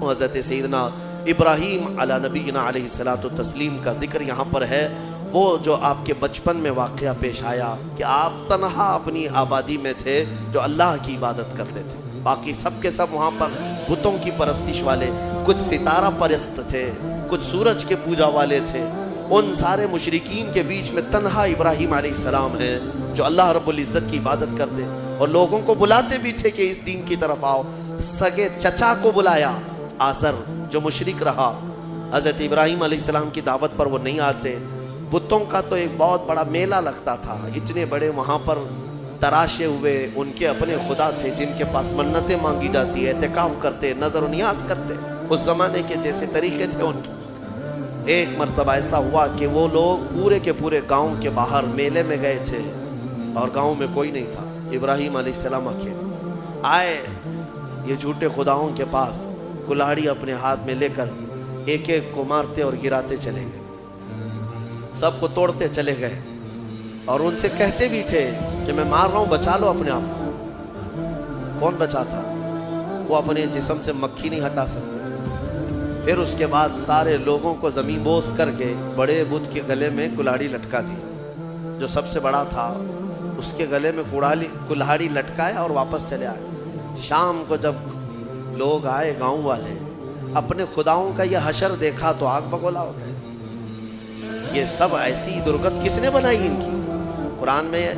حضرت سیدنا ابراہیم علی نبینا علیہ الصلوۃ والتسلیم کا ذکر یہاں پر ہے، وہ جو آپ کے بچپن میں واقعہ پیش آیا کہ آپ تنہا اپنی آبادی میں تھے جو اللہ کی عبادت کرتے تھے، باقی سب کے سب وہاں پر بتوں کی پرستش والے، کچھ ستارہ پرست تھے، کچھ سورج کے پوجا والے تھے۔ ان سارے مشرکین کے بیچ میں تنہا ابراہیم علیہ السلام ہیں جو اللہ رب العزت کی عبادت کرتے اور لوگوں کو بلاتے بھی تھے کہ اس دین کی طرف آؤ۔ سگے چچا کو بلایا آزر جو مشرک رہا، حضرت ابراہیم علیہ السلام کی دعوت پر وہ نہیں آتے۔ بتوں کا تو ایک بہت بڑا میلہ لگتا تھا، اتنے بڑے وہاں پر تراشے ہوئے ان کے اپنے خدا تھے جن کے پاس منتیں مانگی جاتی ہے، اعتکاف کرتے، نظر و نیاز کرتے، اس زمانے کے جیسے طریقے تھے ان کے۔ ایک مرتبہ ایسا ہوا کہ وہ لوگ پورے کے پورے گاؤں کے باہر میلے میں گئے تھے اور گاؤں میں کوئی نہیں تھا، ابراہیم علیہ السلام اکیلے آئے یہ جھوٹے خداؤں کے پاس، کلاڑی اپنے ہاتھ میں لے کر ایک ایک کو مارتے اور گراتے چلے گئے، سب کو توڑتے چلے گئے اور ان سے کہتے بھی تھے کہ میں مار رہا ہوں، بچا لو اپنے آپ کو۔ کون بچاتا؟ وہ اپنے جسم سے مکھی نہیں ہٹا سکتے۔ پھر اس کے بعد سارے لوگوں کو زمین بوس کر کے بڑے بت کے گلے میں کلاڑی لٹکا دی، جو سب سے بڑا تھا اس کے گلے میں کلاڑی لٹکایا اور واپس چلے آئے۔ شام کو جب لوگ آئے گاؤں والے، اپنے خداؤں کا یہ حشر دیکھا تو آگ بگولا ہو گئے۔ یہ سب ایسی درگت کس نے بنائی ان کی؟ قرآن میں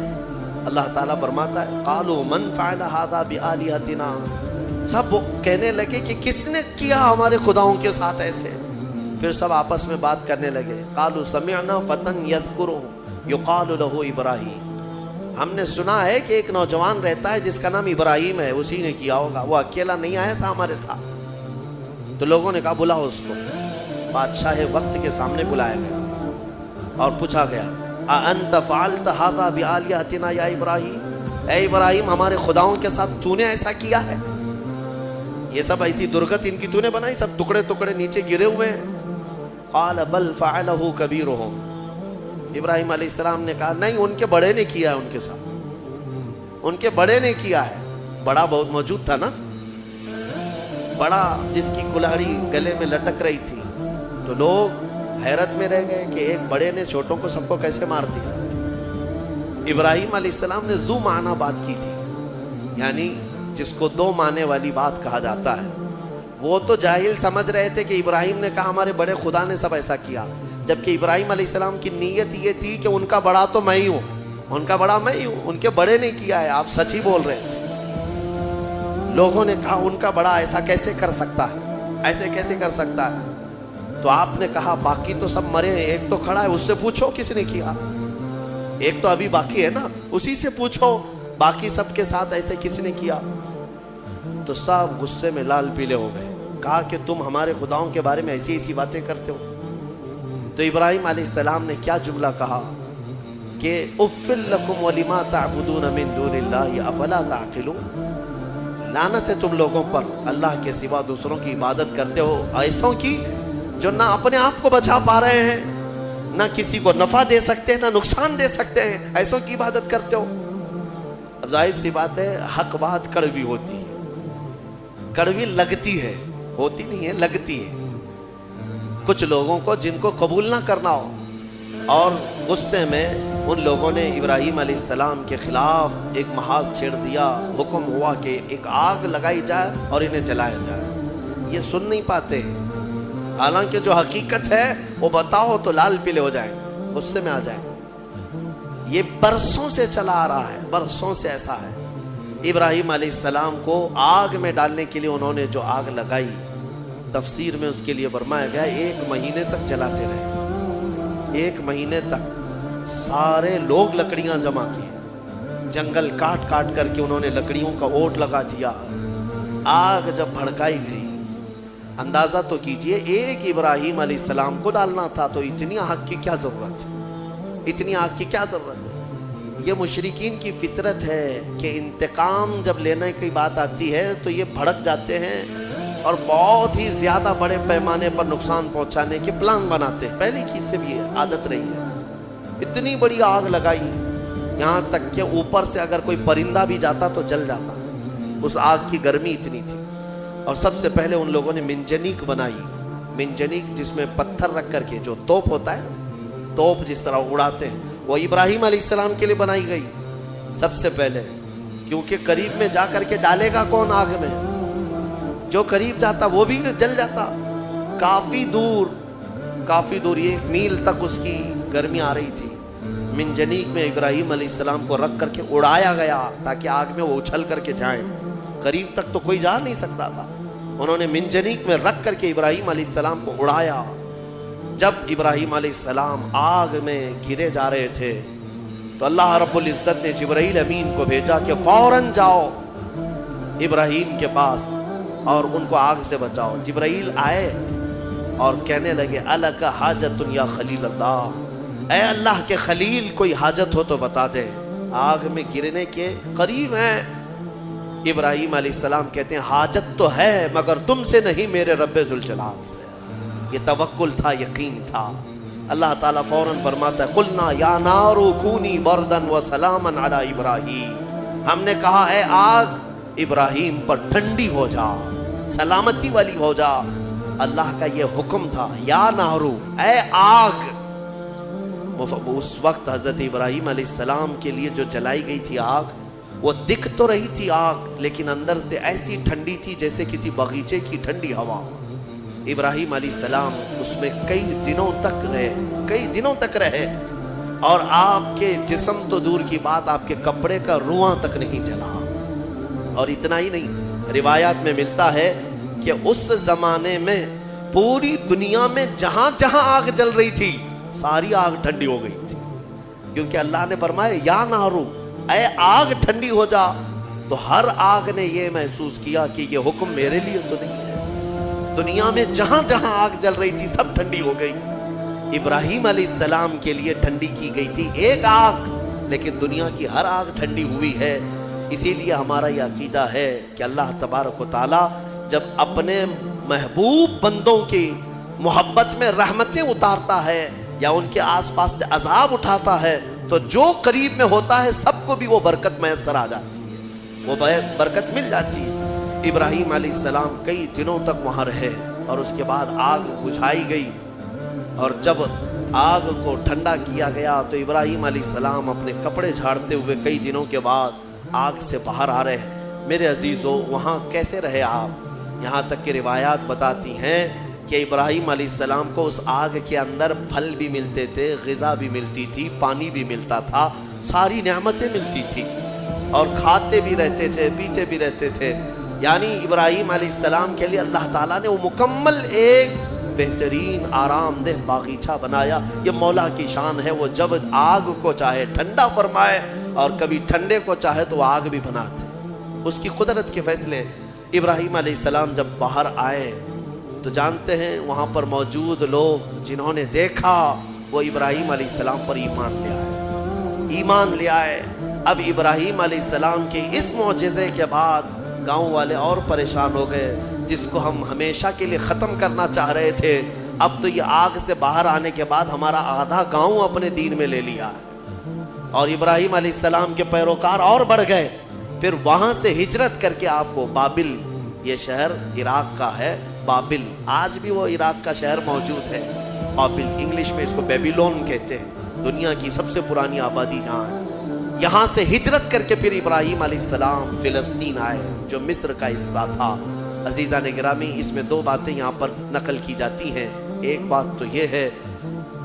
اللہ تعالیٰ فرماتا ہے قالوا من فعل هذا بآلهتنا، سب کہنے لگے کہ کس نے کیا ہمارے خداؤں کے ساتھ ایسے؟ پھر سب آپس میں بات کرنے لگے، قالوا سمعنا فتى يذكرهم يقال له ابراہیم، ہم نے سنا ہے کہ ایک نوجوان رہتا ہے جس کا نام ابراہیم ہے، اسی نے کیا ہوگا، وہ اکیلا نہیں آیا تھا ہمارے ساتھ۔ تو لوگوں نے کہا بلاؤ اس کو۔ بادشاہ وقت کے سامنے بلایا گیا اور پوچھا گیا اَأَنْتَ فَعَلْتَ هَذَا بِآلِهَتِنَا یا ابراہیم، اے ابراہیم ہمارے خداؤں کے ساتھ تو نے ایسا کیا ہے؟ یہ سب ایسی درگت ان کی تو نے بنائی، سب ٹکڑے ٹکڑے نیچے گرے ہوئے ہیں۔ قَالَ بَلْ فَعَلَهُ كَبِيرُهُمْ، ابراہیم علیہ السلام نے کہا نہیں، ان کے بڑے نے کیا ہے، ان کے ساتھ ان کے بڑے نے کیا ہے۔ بڑا بہت موجود تھا نا، بڑا جس کی کلاڑی گلے میں لٹک رہی تھی، تو لوگ حیرت میں رہ گئے کہ ایک بڑے نے چھوٹوں کو سب کو کیسے مار دیا۔ ابراہیم علیہ السلام نے ذو معنی بات کی تھی، یعنی جس کو دو معنی والی بات کہا جاتا ہے۔ وہ تو جاہل سمجھ رہے تھے کہ ابراہیم نے کہا ہمارے بڑے خدا نے سب ایسا کیا، جبکہ ابراہیم علیہ السلام کی نیت یہ تھی کہ ان کا بڑا تو میں ہی ہوں، ان کا بڑا میں ہی ہوں، ان کے بڑے نے کیا ہے، آپ سچ ہی بول رہے تھے۔ لوگوں نے کہا ان کا بڑا ایسا کیسے کر سکتا ہے، ایسے کیسے کر سکتا ہے؟ تو آپ نے کہا باقی تو سب مرے ہیں، ایک تو کھڑا ہے، اس سے پوچھو کس نے کیا، ایک تو ابھی باقی ہے نا، اسی سے پوچھو باقی سب کے ساتھ ایسے کس نے کیا۔ تو سب غصے میں لال پیلے ہو گئے، کہا کہ تم ہمارے خداؤں کے بارے میں ایسی ایسی باتیں کرتے ہو۔ تو ابراہیم علیہ السلام نے کیا جملہ کہا کہ اُفٍّ لَكُمْ وَلِمَا تَعْبُدُونَ مِن دُونِ اللَّهِ أَفَلَا تَعْقِلُونَ، لعنت ہے تم لوگوں پر، اللہ کے سوا دوسروں کی عبادت کرتے ہو، ایسوں کی جو نہ اپنے آپ کو بچا پا رہے ہیں، نہ کسی کو نفع دے سکتے ہیں، نہ نقصان دے سکتے ہیں، ایسوں کی عبادت کرتے ہو۔ اب ظاہر سی بات ہے حق بات کڑوی ہوتی ہے، کڑوی لگتی ہے، ہوتی نہیں ہے، لگتی ہے۔ کچھ لوگوں کو جن کو قبول نہ کرنا ہو، اور غصے میں ان لوگوں نے ابراہیم علیہ السلام کے خلاف ایک محاذ چھیڑ دیا، حکم ہوا کہ ایک آگ لگائی جائے اور انہیں جلایا جائے۔ یہ سن نہیں پاتے، حالانکہ جو حقیقت ہے وہ بتاؤ تو لال پیلے ہو جائیں، غصے میں آ جائیں۔ یہ برسوں سے چلا آ رہا ہے، برسوں سے ایسا ہے۔ ابراہیم علیہ السلام کو آگ میں ڈالنے کے لیے انہوں نے جو آگ لگائی، تفسیر میں اس کے لیے فرمایا گیا 1 مہینے تک جلاتے رہے، 1 مہینے تک سارے لوگ لکڑیاں جمع کی، جنگل کاٹ کاٹ کر کے انہوں نے لکڑیوں کا اوٹ لگا دیا۔ آگ جب بھڑکائی گئی، اندازہ تو کیجئے ایک ابراہیم علیہ السلام کو ڈالنا تھا، تو اتنی آگ کی کیا ضرورت ہے، اتنی آگ کی کیا ضرورت ہے؟ یہ مشرکین کی فطرت ہے کہ انتقام جب لینے کی بات آتی ہے تو یہ بھڑک جاتے ہیں اور بہت ہی زیادہ بڑے پیمانے پر نقصان پہنچانے کے پلان بناتے ہیں۔ پہلے کی سے بھی عادت رہی ہے، اتنی بڑی آگ لگائی، یہاں تک کہ اوپر سے اگر کوئی پرندہ بھی جاتا تو جل جاتا، اس آگ کی گرمی اتنی تھی۔ اور سب سے پہلے ان لوگوں نے منجنیک بنائی. منجنیک جس میں پتھر رکھ کر کے جو توپ ہوتا ہے, توپ جس طرح اڑاتے ہیں, وہ ابراہیم علیہ السلام کے لیے بنائی گئی سب سے پہلے, کیونکہ قریب میں جا کر کے ڈالے گا کون آگ میں؟ جو قریب جاتا وہ بھی جل جاتا. کافی دور 1 میل تک اس کی گرمی آ رہی تھی. منجنیک میں ابراہیم علیہ السلام کو رکھ کر کے اڑایا گیا تاکہ آگ میں وہ اچھل کر کے جائیں. قریب تک تو کوئی جا نہیں سکتا تھا. انہوں نے منجنیک میں رکھ کر کے ابراہیم علیہ السلام کو اڑایا. جب ابراہیم علیہ السلام آگ میں گرے جا رہے تھے تو اللہ رب العزت نے جبرائیل امین کو بھیجا کہ فوراً جاؤ ابراہیم کے پاس اور ان کو آگ سے بچاؤ. جبرائیل آئے اور کہنے لگے الک حاجت یا خلیل اللہ, اے اللہ کے خلیل کوئی حاجت ہو تو بتا دے, آگ میں گرنے کے قریب ہیں. ابراہیم علیہ السلام کہتے ہیں حاجت تو ہے مگر تم سے نہیں, میرے رب ذوالجلال سے. یہ توکل تھا, یقین تھا. اللہ تعالیٰ فوراً فرماتا ہے قلنا یا نار کونی بردن و سلاما علی ابراہیم, ہم نے کہا اے آگ ابراہیم پر ٹھنڈی ہو جا, سلامتی والی ہو جا. اللہ کا یہ حکم تھا یا نارو, اے آگ. اس وقت حضرت ابراہیم علیہ السلام کے لیے جو جلائی گئی تھی آگ, وہ دکھ تو رہی تھی آگ, لیکن اندر سے ایسی ٹھنڈی تھی جیسے کسی باغیچے کی ٹھنڈی ہوا. ابراہیم علیہ السلام اس میں کئی دنوں تک رہے اور آپ کے جسم تو دور کی بات, آپ کے کپڑے کا رواں تک نہیں جلا. اور اتنا ہی نہیں, روایات میں ملتا ہے کہ اس زمانے میں پوری دنیا میں جہاں جہاں آگ جل رہی تھی ساری آگ ٹھنڈی ہو گئی تھی, کیونکہ اللہ نے فرمایا یا نارو, اے آگ ٹھنڈی ہو جا. تو ہر آگ نے یہ محسوس کیا کہ یہ حکم میرے لیے تو نہیں ہے. دنیا میں جہاں جہاں آگ جل رہی تھی سب ٹھنڈی ہو گئی. ابراہیم علیہ السلام کے لیے ٹھنڈی کی گئی تھی ایک آگ, لیکن دنیا کی ہر آگ ٹھنڈی ہوئی ہے. اسی لیے ہمارا یہ عقیدہ ہے کہ اللہ تبارک و تعالی جب اپنے محبوب بندوں کی محبت میں رحمتیں اتارتا ہے یا ان کے آس پاس سے عذاب اٹھاتا ہے تو جو قریب میں ہوتا ہے سب کو بھی وہ برکت میسر آ جاتی ہے, وہ برکت مل جاتی ہے. ابراہیم علیہ السلام کئی دنوں تک وہاں رہے اور اس کے بعد آگ بجھائی گئی, اور جب آگ کو ٹھنڈا کیا گیا تو ابراہیم علیہ السلام اپنے کپڑے جھاڑتے ہوئے کئی دنوں کے بعد آگ سے باہر آ رہے ہیں. میرے عزیزو, وہاں کیسے رہے آپ؟ یہاں تک کہ روایات بتاتی ہیں کہ ابراہیم علیہ السلام کو اس آگ کے اندر پھل بھی ملتے تھے, غذا بھی ملتی تھی, پانی بھی ملتا تھا, ساری نعمتیں ملتی تھی, اور کھاتے بھی رہتے تھے, پیتے بھی رہتے تھے. یعنی ابراہیم علیہ السلام کے لیے اللہ تعالیٰ نے وہ مکمل ایک بہترین آرام دہ باغیچہ بنایا. یہ مولا کی شان ہے, وہ جب آگ کو چاہے ٹھنڈا فرمائے اور کبھی ٹھنڈے کو چاہے تو وہ آگ بھی بناتے. اس کی قدرت کے فیصلے. ابراہیم علیہ السلام جب باہر آئے تو جانتے ہیں وہاں پر موجود لوگ جنہوں نے دیکھا وہ ابراہیم علیہ السلام پر ایمان لے آئے. اب ابراہیم علیہ السلام کے اس معجزے کے بعد گاؤں والے اور پریشان ہو گئے, جس کو ہم ہمیشہ کے لیے ختم کرنا چاہ رہے تھے, اب تو یہ آگ سے باہر آنے کے بعد ہمارا آدھا گاؤں اپنے دین میں لے لیا. اور ابراہیم علیہ السلام کے پیروکار اور بڑھ گئے. پھر وہاں سے ہجرت کر کے آپ کو بابل, یہ شہر عراق کا ہے, بابل, آج بھی وہ عراق کا شہر موجود ہے. بابل, انگلش میں اس کو بیبیلون کہتے ہیں, دنیا کی سب سے پرانی آبادی جہاں ہے. یہاں سے ہجرت کر کے پھر ابراہیم علیہ السلام فلسطین آئے جو مصر کا حصہ تھا. عزیزان گرامی, اس میں 2 باتیں یہاں پر نقل کی جاتی ہیں. ایک بات تو یہ ہے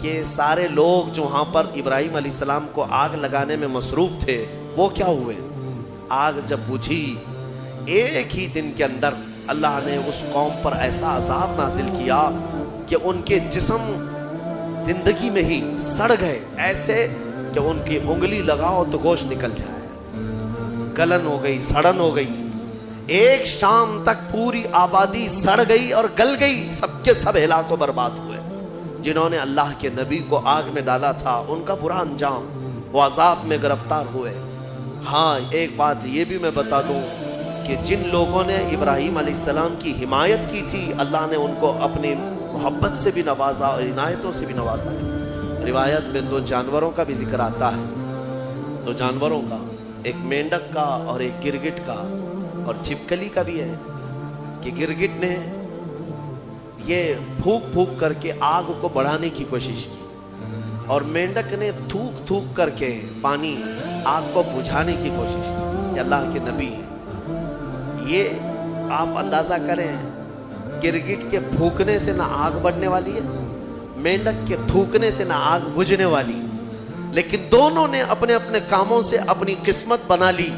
کہ سارے لوگ جو وہاں پر ابراہیم علیہ السلام کو آگ لگانے میں مصروف تھے وہ کیا ہوئے؟ آگ جب بجھی ایک ہی دن کے اندر اللہ نے اس قوم پر ایسا عذاب نازل کیا کہ ان کے جسم زندگی میں ہی سڑ گئے, ایسے کہ ان کی انگلی لگاؤ تو گوشت نکل جائے. گلن ہو گئی, سڑن ہو گئی. ایک شام تک پوری آبادی سڑ گئی اور گل گئی, سب کے سب ہلاک و برباد ہوئے. جنہوں نے اللہ کے نبی کو آگ میں ڈالا تھا ان کا برا انجام, وہ عذاب میں گرفتار ہوئے. ہاں, ایک بات یہ بھی میں بتا دوں کہ جن لوگوں نے ابراہیم علیہ السلام کی حمایت کی تھی اللہ نے ان کو اپنی محبت سے بھی نوازا اور عنایتوں سے بھی نوازا. روایت میں 2 جانوروں کا بھی ذکر آتا ہے, 2 جانوروں کا, ایک مینڈک کا اور ایک گرگٹ کا, اور چھپکلی کا بھی ہے. کہ گرگٹ نے یہ پھونک پھونک کر کے آگ کو بڑھانے کی کوشش کی اور مینڈک نے تھوک تھوک کر کے پانی آگ کو بجھانے کی کوشش کی. کہ اللہ کے نبی یہ آپ اندازہ کریں گرگٹ کے پھونکنے سے نہ آگ بڑھنے والی ہے, مینڈک کے تھوکنے سے نہ آگ بجھنے والی ہے, لیکن دونوں نے اپنے اپنے کاموں سے اپنی قسمت بنا لی.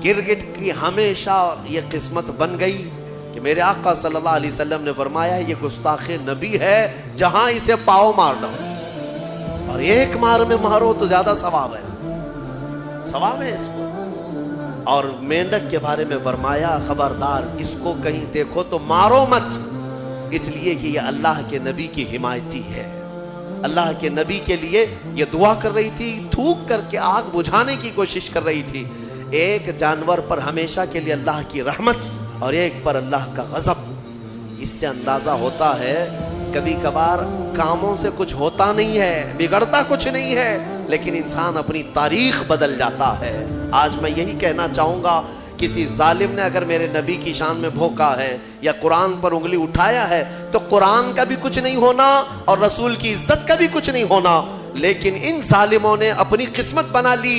گرگٹ کی ہمیشہ یہ قسمت بن گئی کہ میرے آقا صلی اللہ علیہ وسلم نے فرمایا یہ گستاخ نبی ہے, جہاں اسے پاؤ مار دو, اور ایک مار میں مارو تو زیادہ ثواب ہے, ثواب ہے اس کو. اور مینڈک کے بارے میں فرمایا خبردار اس کو کہیں دیکھو تو مارو مت, اس لیے کہ یہ اللہ کے نبی کی حمایتی ہے. اللہ کے نبی کے لیے یہ دعا کر رہی تھی, تھوک کر کے آگ بجھانے کی کوشش کر رہی تھی. ایک جانور پر ہمیشہ کے لیے اللہ کی رحمت اور ایک پر اللہ کا غضب. اس سے اندازہ ہوتا ہے کبھی کبھار کاموں سے کچھ ہوتا نہیں ہے, بگڑتا کچھ نہیں ہے, لیکن انسان اپنی تاریخ بدل جاتا ہے. آج میں یہی کہنا چاہوں گا, کسی ظالم نے اگر میرے نبی کی شان میں بھونکا ہے یا قرآن پر انگلی اٹھایا ہے تو قرآن کا بھی کچھ نہیں ہونا اور رسول کی عزت کا بھی کچھ نہیں ہونا, لیکن ان ظالموں نے اپنی قسمت بنا لی,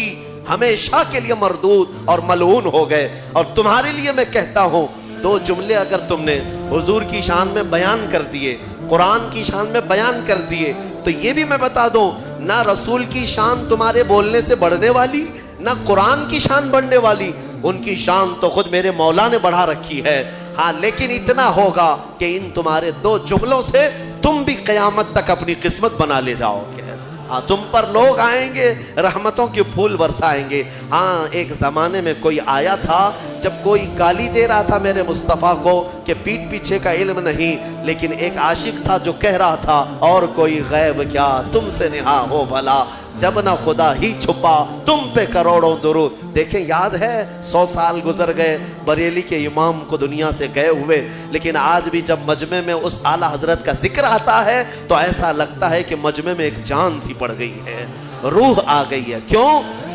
ہمیشہ کے لیے مردود اور ملعون ہو گئے. اور تمہارے لیے میں کہتا ہوں, دو جملے اگر تم نے حضور کی شان میں بیان کر دیے, قرآن کی شان میں بیان کر دیے, تو یہ بھی میں بتا دوں نہ رسول کی شان تمہارے بولنے سے بڑھنے والی, نہ قرآن کی شان بڑھنے والی. ان کی شان تو خود میرے مولا نے بڑھا رکھی ہے. ہاں لیکن اتنا ہوگا کہ ان تمہارے دو جملوں سے تم بھی قیامت تک اپنی قسمت بنا لے جاؤ گے. ہاں تم پر لوگ آئیں گے, رحمتوں کے پھول برسائیں گے. ہاں ایک زمانے میں کوئی آیا تھا جب کوئی گالی دے رہا تھا میرے مصطفیٰ کو کہ پیٹ پیچھے کا علم نہیں, لیکن ایک عاشق تھا جو کہہ رہا تھا اور کوئی غیب کیا تم سے نہا ہو بھلا, جب نہ خدا ہی چھپا تم پہ کروڑوں درود. دیکھیں یاد ہے 100 سال گزر گئے بریلی کے امام کو دنیا سے گئے ہوئے, لیکن آج بھی جب مجمع میں اس اعلیٰ حضرت کا ذکر آتا ہے تو ایسا لگتا ہے کہ مجمع میں ایک جان سی پڑ گئی ہے, روح آ گئی ہے. کیوں؟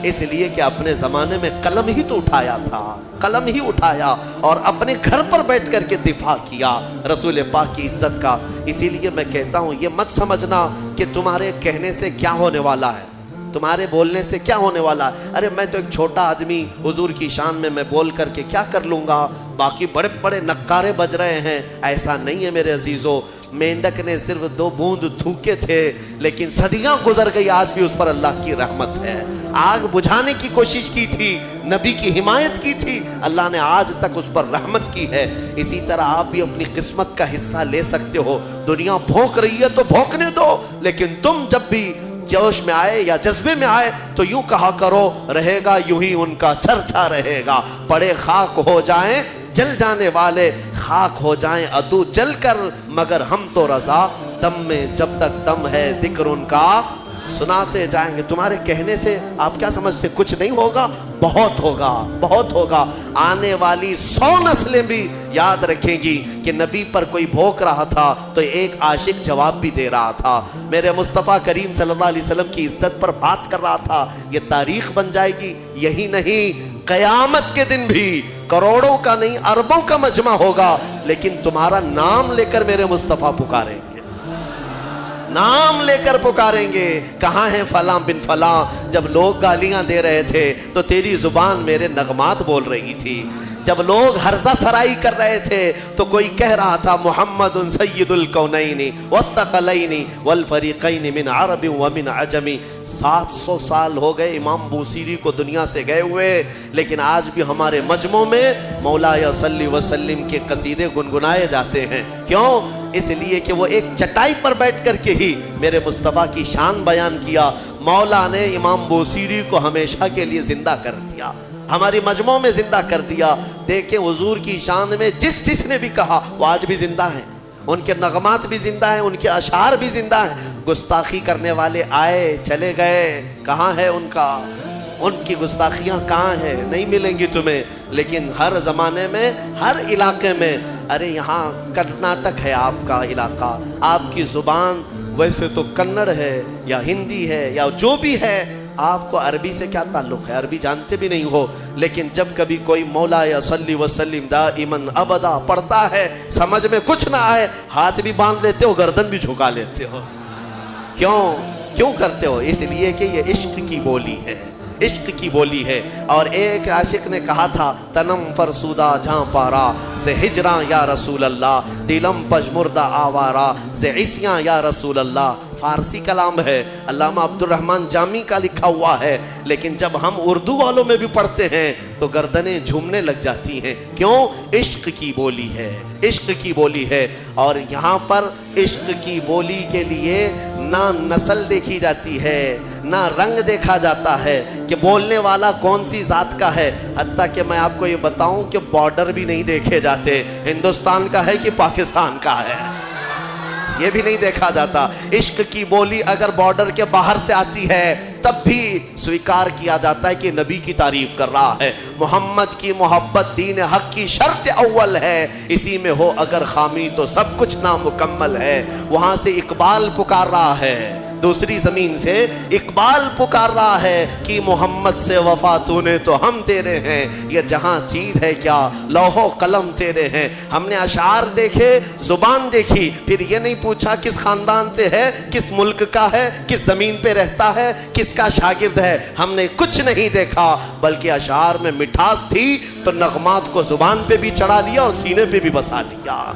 اس لیے کہ اپنے زمانے میں قلم ہی تو اٹھایا تھا, قلم ہی اٹھایا اور اپنے گھر پر بیٹھ کر کے دفاع کیا رسول پاک کی عزت کا. اسی لیے میں کہتا ہوں یہ مت سمجھنا کہ تمہارے کہنے سے کیا ہونے والا ہے, تمہارے بولنے سے کیا ہونے والا ہے. ارے میں تو ایک چھوٹا آدمی حضور کی شان میں بول کر کے کیا کر لوں گا, باقی بڑے بڑے نکارے بج رہے ہیں. ایسا نہیں ہے میرے عزیزو. مینڈک نے صرف 2 بوند تھوکے تھے, لیکن صدیاں گزر گئی, آج بھی اس پر اللہ کی رحمت ہے. آگ بجھانے کی کوشش کی تھی, نبی کی حمایت کی تھی, اللہ نے آج تک اس پر رحمت کی ہے. اسی طرح آپ بھی اپنی قسمت کا حصہ لے سکتے ہو. دنیا بھونک رہی ہے تو بھونکنے دو, لیکن تم جب بھی جوش میں آئے یا جذبے میں آئے تو یوں کہا کرو رہے گا یوں ہی ان کا چرچا رہے گا. پڑے خاک ہو جائیں جل جانے والے, خاک ہو جائیں عدو جل کر, مگر ہم تو رضا دم میں جب تک دم ہے ذکر ان کا سناتے جائیں گے. تمہارے کہنے سے آپ کیا سمجھتے کچھ نہیں ہوگا؟ بہت ہوگا, بہت ہوگا. آنے والی 100 نسلیں بھی یاد رکھیں گی کہ نبی پر کوئی بھوک رہا تھا تو ایک عاشق جواب بھی دے رہا تھا, میرے مصطفیٰ کریم صلی اللہ علیہ وسلم کی عزت پر بات کر رہا تھا. یہ تاریخ بن جائے گی. یہی نہیں, قیامت کے دن بھی کروڑوں کا نہیں اربوں کا مجمع ہوگا, لیکن تمہارا نام لے کر میرے مصطفیٰ پکاریں گے, نام لے کر پکاریں گے. کہاں ہے فلاں بن فلاں؟ جب لوگ گالیاں دے رہے تھے تو تیری زبان میرے نغمات بول رہی تھی. جب لوگ ہرزہ سرائی کر رہے تھے تو کوئی کہہ رہا تھا محمد سید الکونین والثقلین والفریقین من عرب ومن عجم. 700 سال ہو گئے امام بوصیری کو دنیا سے گئے ہوئے, لیکن آج بھی ہمارے مجمعوں میں مولاي صلی وسلم کے قصیدے گنگنائے جاتے ہیں. کیوں؟ اس لیے کہ وہ ایک چٹائی پر بیٹھ کر کے ہی میرے مصطفیٰ کی شان بیان کیا. مولا نے امام بوصیری کو ہمیشہ کے لیے زندہ کر دیا, ہماری مجموعوں میں زندہ کر دیا. دیکھیں حضور کی شان میں جس نے بھی کہا وہ آج بھی زندہ ہیں, ان کے نغمات بھی زندہ ہیں, ان کے اشعار بھی زندہ ہیں. گستاخی کرنے والے آئے چلے گئے, کہاں ہے ان کا؟ ان کی گستاخیاں کہاں ہیں؟ نہیں ملیں گی تمہیں. لیکن ہر زمانے میں ہر علاقے میں, ارے یہاں کرناٹک ہے آپ کا علاقہ, آپ کی زبان ویسے تو کنڑ ہے یا ہندی ہے یا جو بھی ہے, آپ کو عربی سے کیا تعلق ہے؟ عربی جانتے بھی نہیں ہو، لیکن جب کبھی کوئی مولا یا صلی وسلم دائماً ابدا پڑھتا ہے، سمجھ میں کچھ نہ آئے، ہاتھ بھی باندھ لیتے ہو، گردن بھی جھکا لیتے ہو۔ کیوں کرتے ہو؟ اس لیے کہ یہ عشق کی بولی ہے، عشق کی بولی ہے۔ اور ایک عاشق نے کہا تھا، تنم فرسودہ جہاں پارا سے ہجراں یا رسول اللہ، دلم پجمردہ آوارا سے عصیاں یا رسول اللہ۔ فارسی کلام ہے، علامہ عبد الرحمن جامی کا لکھا ہوا ہے، لیکن جب ہم اردو والوں میں بھی پڑھتے ہیں تو گردنیں جھومنے لگ جاتی ہیں۔ کیوں؟ عشق کی بولی ہے، عشق کی بولی ہے۔ اور یہاں پر عشق کی بولی کے لیے نہ نسل دیکھی جاتی ہے، نہ رنگ دیکھا جاتا ہے کہ بولنے والا کون سی ذات کا ہے، حتیٰ کہ میں آپ کو یہ بتاؤں کہ بارڈر بھی نہیں دیکھے جاتے، ہندوستان کا ہے کہ پاکستان کا ہے، یہ بھی نہیں دیکھا جاتا۔ عشق کی بولی اگر بارڈر کے باہر سے آتی ہے تب بھی سویکار کیا جاتا ہے کہ نبی کی تعریف کر رہا ہے۔ محمد کی محبت دین حق کی شرط اول ہے، اسی میں ہو اگر خامی تو سب کچھ نامکمل ہے۔ وہاں سے اقبال پکار رہا ہے، دوسری زمین سے اقبال پکار رہا ہے کہ محمد سے وفا تو نے تو ہم تیرے ہیں، یہ جہاں چیز ہے کیا لوح و قلم تیرے ہیں۔ ہم نے اشعار دیکھے، زبان دیکھی، پھر یہ نہیں پوچھا کس خاندان سے ہے، کس ملک کا ہے، کس زمین پہ رہتا ہے، کس کا شاگرد ہے۔ ہم نے کچھ نہیں دیکھا، بلکہ اشعار میں مٹھاس تھی تو نغمات کو زبان پہ بھی چڑھا لیا اور سینے پہ بھی بسا لیا۔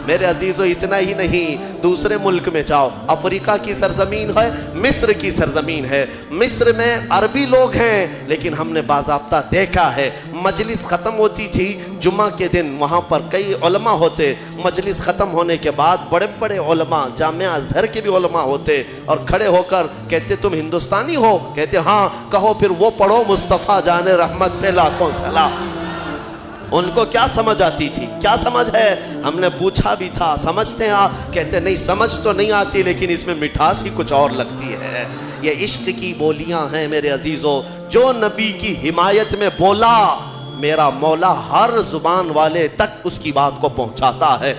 میرے عزیزو اتنا ہی نہیں، دوسرے ملک میں جاؤ، افریقہ کی سرزمین ہے، مصر کی سرزمین ہے، مصر میں عربی لوگ ہیں، لیکن ہم نے باضابطہ دیکھا ہے مجلس ختم ہوتی تھی جمعہ کے دن، وہاں پر کئی علماء ہوتے، مجلس ختم ہونے کے بعد بڑے بڑے علماء، جامعہ ازہر کے بھی علماء ہوتے، اور کھڑے ہو کر کہتے تم ہندوستانی ہو؟ کہتے ہاں۔ کہو پھر وہ پڑھو مصطفیٰ جان رحمت پہ لاکھوں سلام۔ ان کو کیا سمجھ آتی تھی؟ کیا سمجھ ہے؟ ہم نے پوچھا بھی تھا، سمجھتے ہیں آپ؟ کہتے نہیں سمجھ تو نہیں آتی، لیکن اس میں مٹھاس ہی کچھ اور لگتی ہے۔ یہ عشق کی بولیاں ہیں میرے عزیزو۔ جو نبی کی حمایت میں بولا، میرا مولا ہر زبان والے تک اس کی بات کو پہنچاتا ہے۔